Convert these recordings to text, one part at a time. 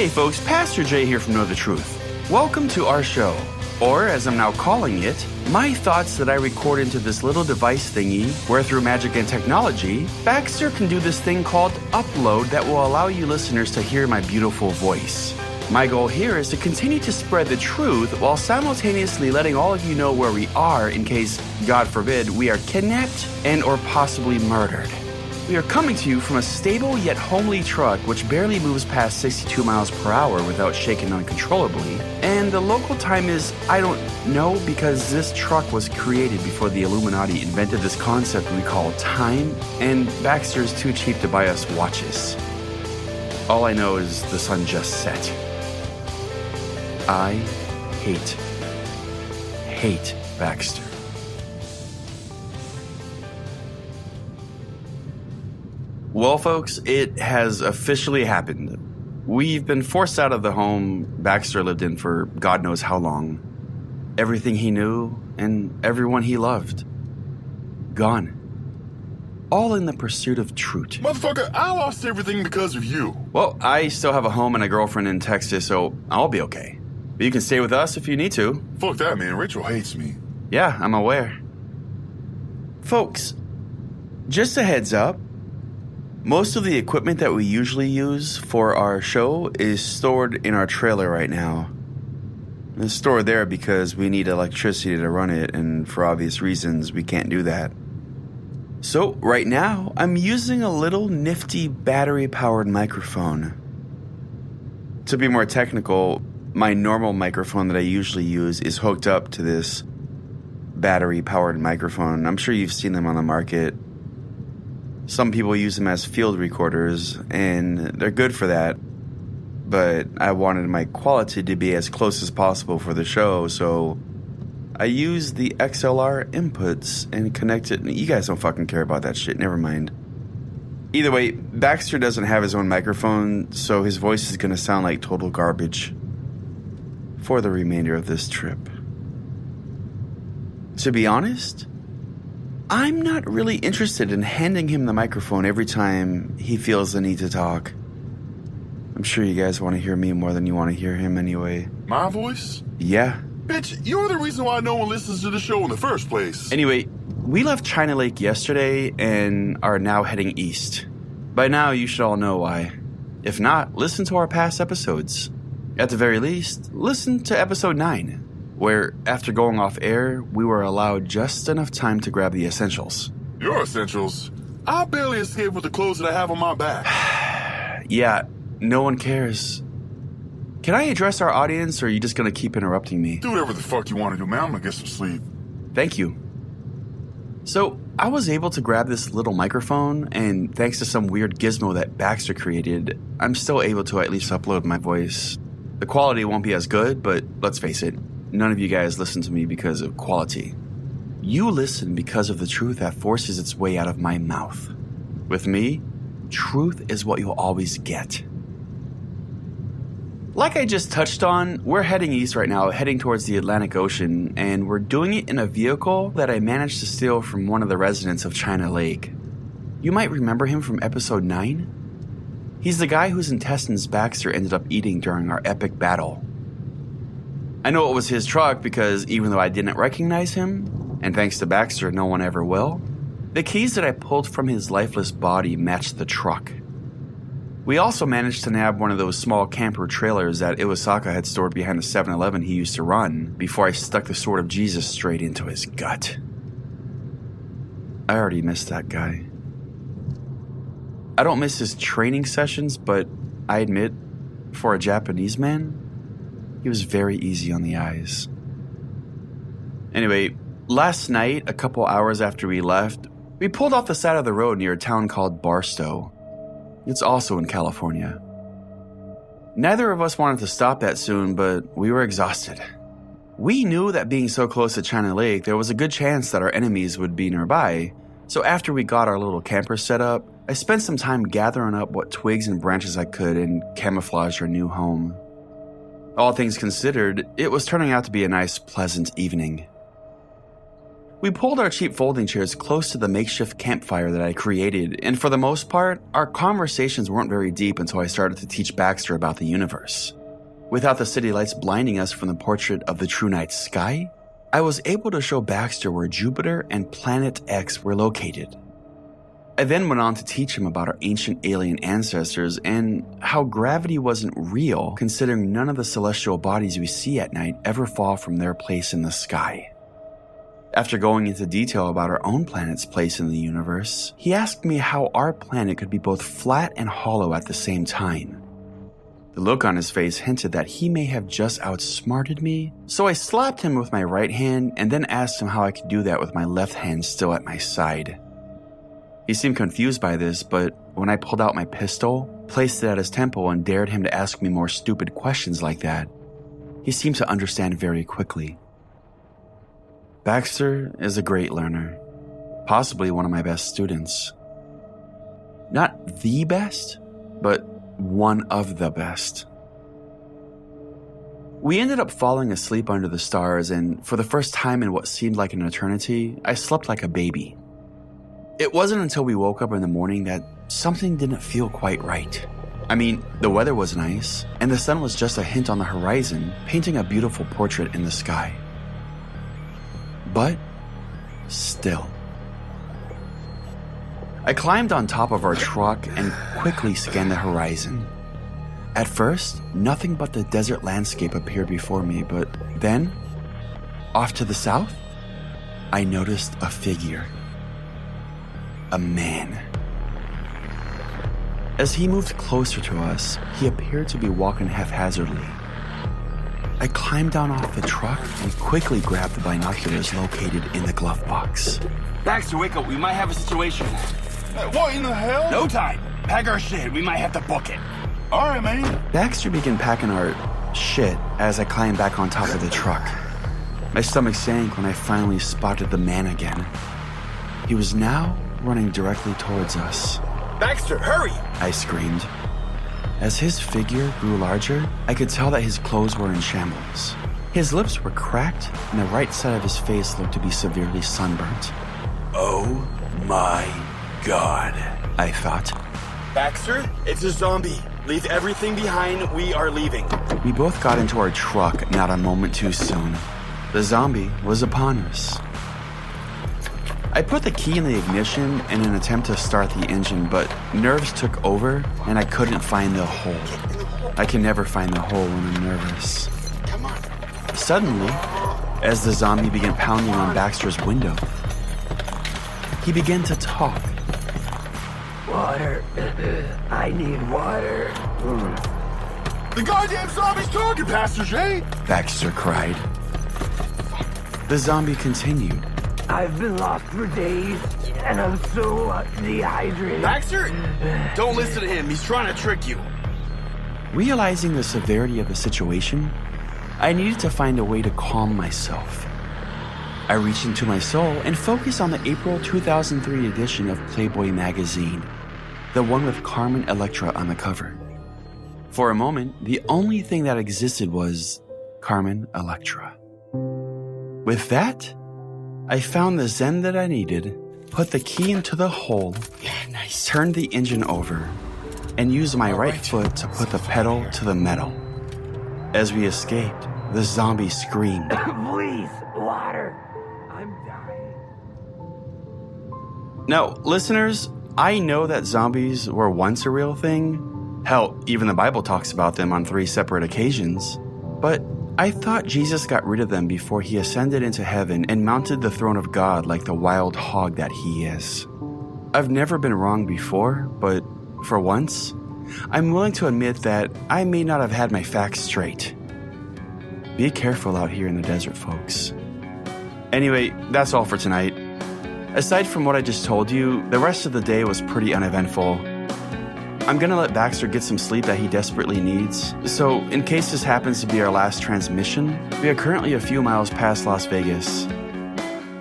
Hey folks, Pastor Jay here from Know the Truth. Welcome to our show, or as I'm now calling it, my thoughts that I record into this little device thingy where through magic and technology, Baxter can do this thing called upload that will allow you listeners to hear my beautiful voice. My goal here is to continue to spread the truth while simultaneously letting all of you know where we are in case, God forbid, we are kidnapped and or possibly murdered. We are coming to you from a stable yet homely truck which barely moves past 62 miles per hour without shaking uncontrollably, and the local time is, I don't know, because this truck was created before the Illuminati invented this concept we call time, and Baxter's too cheap to buy us watches. All I know is the sun just set. I hate Baxter. Well, folks, it has officially happened. We've been forced out of the home Baxter lived in for God knows how long. Everything he knew and everyone he loved. Gone. All in the pursuit of truth. Motherfucker, I lost everything because of you. Well, I still have a home and a girlfriend in Texas, so I'll be okay. But you can stay with us if you need to. Fuck that, man. Rachel hates me. Yeah, I'm aware. Folks, just a heads up. Most of the equipment that we usually use for our show is stored in our trailer right now. It's stored there because we need electricity to run it, and for obvious reasons, we can't do that. So, right now, I'm using a little nifty battery-powered microphone. To be more technical, my normal microphone that I usually use is hooked up to this battery-powered microphone. I'm sure you've seen them on the market. Some people use them as field recorders, and they're good for that. But I wanted my quality to be as close as possible for the show, so I used the XLR inputs and connected. You guys don't fucking care about that shit, never mind. Either way, Baxter doesn't have his own microphone, so his voice is gonna sound like total garbage for the remainder of this trip. To be honest, I'm not really interested in handing him the microphone every time he feels the need to talk. I'm sure you guys want to hear me more than you want to hear him anyway. My voice? Yeah. Bitch, you're the reason why no one listens to the show in the first place. Anyway, we left China Lake yesterday and are now heading east. By now, you should all know why. If not, listen to our past episodes. At the very least, listen to episode 9. Where, after going off air, we were allowed just enough time to grab the essentials. Your essentials? I barely escaped with the clothes that I have on my back. Yeah, no one cares. Can I address our audience, or are you just gonna keep interrupting me? Do whatever the fuck you want to do, man. I'm gonna get some sleep. Thank you. So, I was able to grab this little microphone, and thanks to some weird gizmo that Baxter created, I'm still able to at least upload my voice. The quality won't be as good, but let's face it, none of you guys listen to me because of quality. You listen because of the truth that forces its way out of my mouth. With me, truth is what you'll always get. Like I just touched on, we're heading east right now, heading towards the Atlantic Ocean, and we're doing it in a vehicle that I managed to steal from one of the residents of China Lake. You might remember him from episode 9? He's the guy whose intestines Baxter ended up eating during our epic battle. I know it was his truck because even though I didn't recognize him, and thanks to Baxter, no one ever will, the keys that I pulled from his lifeless body matched the truck. We also managed to nab one of those small camper trailers that Iwasaka had stored behind the 7-Eleven he used to run before I stuck the sword of Jesus straight into his gut. I already missed that guy. I don't miss his training sessions, but I admit, for a Japanese man, he was very easy on the eyes. Anyway, last night, a couple hours after we left, we pulled off the side of the road near a town called Barstow. It's also in California. Neither of us wanted to stop that soon, but we were exhausted. We knew that being so close to China Lake, there was a good chance that our enemies would be nearby, so after we got our little camper set up, I spent some time gathering up what twigs and branches I could and camouflaged our new home. All things considered, it was turning out to be a nice, pleasant evening. We pulled our cheap folding chairs close to the makeshift campfire that I created, and for the most part, our conversations weren't very deep until I started to teach Baxter about the universe. Without the city lights blinding us from the portrait of the true night sky, I was able to show Baxter where Jupiter and Planet X were located. I then went on to teach him about our ancient alien ancestors and how gravity wasn't real, considering none of the celestial bodies we see at night ever fall from their place in the sky. After going into detail about our own planet's place in the universe, he asked me how our planet could be both flat and hollow at the same time. The look on his face hinted that he may have just outsmarted me, so I slapped him with my right hand and then asked him how I could do that with my left hand still at my side. He seemed confused by this, but when I pulled out my pistol, placed it at his temple, and dared him to ask me more stupid questions like that, he seemed to understand very quickly. Baxter is a great learner, possibly one of my best students. Not the best, but one of the best. We ended up falling asleep under the stars, and for the first time in what seemed like an eternity, I slept like a baby. It wasn't until we woke up in the morning that something didn't feel quite right. I mean, the weather was nice, and the sun was just a hint on the horizon, painting a beautiful portrait in the sky. But still. I climbed on top of our truck and quickly scanned the horizon. At first, nothing but the desert landscape appeared before me, but then, off to the south, I noticed a figure. A man. As he moved closer to us, he appeared to be walking haphazardly. I climbed down off the truck and quickly grabbed the binoculars located in the glove box. Baxter, wake up. We might have a situation. What in the hell? No time. Pack our shit. We might have to book it. All right, man. Baxter began packing our shit as I climbed back on top of the truck. My stomach sank when I finally spotted the man again. He was now running directly towards us. Baxter, hurry! I screamed. As his figure grew larger, I could tell that his clothes were in shambles. His lips were cracked, and the right side of his face looked to be severely sunburnt. Oh my God, I thought. Baxter, it's a zombie. Leave everything behind. We are leaving. We both got into our truck not a moment too soon. The zombie was upon us. I put the key in the ignition in an attempt to start the engine, but nerves took over and I couldn't find the hole. I can never find the hole when I'm nervous. Come on. Suddenly, as the zombie began pounding on Baxter's window, he began to talk. Water. I need water. The goddamn zombie's talking, Pastor J. Baxter cried. The zombie continued. I've been lost for days, and I'm so dehydrated. Baxter, don't listen to him. He's trying to trick you. Realizing the severity of the situation, I needed to find a way to calm myself. I reached into my soul and focused on the April 2003 edition of Playboy magazine, the one with Carmen Electra on the cover. For a moment, the only thing that existed was Carmen Electra. With that, I found the zen that I needed, put the key into the hole, Nice. turned the engine over, and used my right foot to put the pedal to the metal. As we escaped, the zombie screamed. Please, water. I'm dying. Now, listeners, I know that zombies were once a real thing. Hell, even the Bible talks about them on 3 separate occasions. But I thought Jesus got rid of them before he ascended into heaven and mounted the throne of God like the wild hog that he is. I've never been wrong before, but for once, I'm willing to admit that I may not have had my facts straight. Be careful out here in the desert, folks. Anyway, that's all for tonight. Aside from what I just told you, the rest of the day was pretty uneventful. I'm gonna let Baxter get some sleep that he desperately needs. So, in case this happens to be our last transmission, we are currently a few miles past Las Vegas.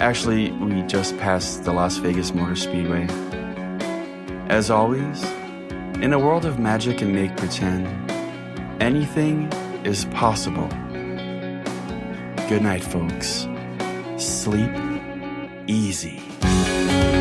Actually, we just passed the Las Vegas Motor Speedway. As always, in a world of magic and make pretend, anything is possible. Good night, folks. Sleep easy.